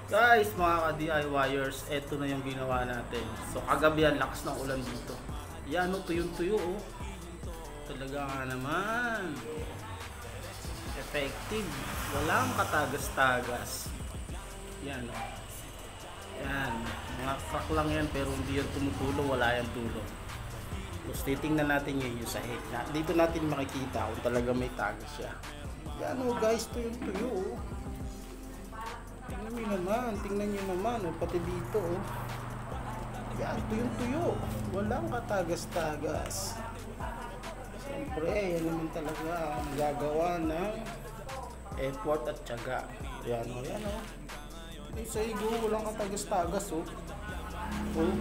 Guys, mga ka-DIYers, eto na yung ginawa natin. So kagabi ang lakas ng ulan dito. Yan o, tuyong-tuyo o. Talaga nga naman. Effective. Walang katagas-tagas. Yan o. Yan. Mga crack lang yan pero hindi yan tumutulong. Wala yan tulong. Tapos titingnan natin yung sahig. Dito natin makikita kung talaga may tagas siya. Yan o guys, tuyong-tuyo o. Tingnan nyo naman, oh, pati dito, oh. Yan, tuyong-tuyo. Walang katagas-tagas. Siyempre, yan naman talaga ang gagawa ng effort at tiyaga. Yan, oh, yan, oh. Sa igo, walang katagas-tagas, oh. Oh.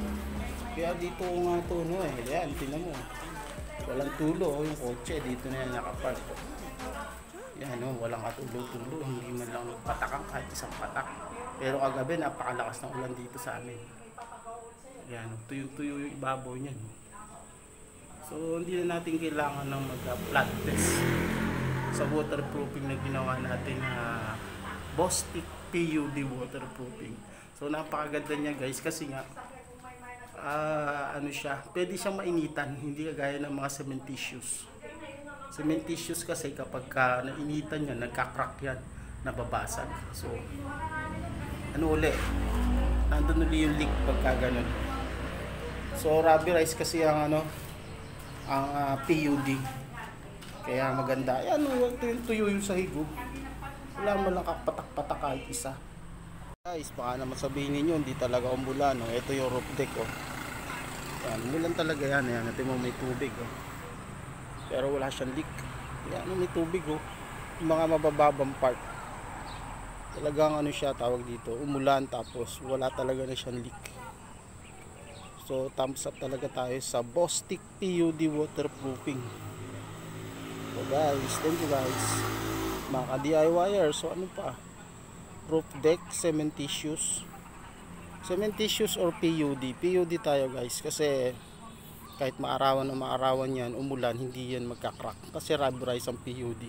Kaya dito nga ito, no, eh. Yan, tingnan mo. Walang tulo, oh, yung kotse. Dito na yan nakapark. Yan, oh, walang katulo-tulo. Hindi man lang patakang kahit isang patak. Pero kagabi napakalakas ng ulan dito sa amin. Yan, tuyo-tuyo yung ibabaw niyan. So hindi na natin kailangan ng mag-flood test sa waterproofing na ginawa natin na Bostik PUD waterproofing. So napakaganda niya guys kasi nga ano siya, pwede siyang mainitan, hindi kagaya ng mga cementitious. Cementitious kasi kapag nainitan yan, nagka-crack yan, nababasag. So ano uli, nandun uli yung leak pagka ganun. So rubberized kasi ang PUD, kaya maganda. Ayan, tuyo yung sahig. Wala mo lang kapatak-patak kahit isa. Guys, baka naman sabihin ninyo hindi talaga umulan, no? Ito yung roof deck, oh. Yan, umulan talaga yan. Ayan, natin mo may tubig, oh. Pero wala siyang leak. Yan, may tubig, oh. Yung mga mabababang part, talagang ano siya tawag dito, umulan tapos wala talaga na siyang leak. So thumbs up talaga tayo sa Bostik PUD waterproofing. So guys, thank you guys mga ka-DIYer. So ano pa, roof deck, cementitious or PUD tayo guys, kasi kahit maarawan o maarawan yan, umulan, hindi yan magkakrak kasi rubberized ang PUD.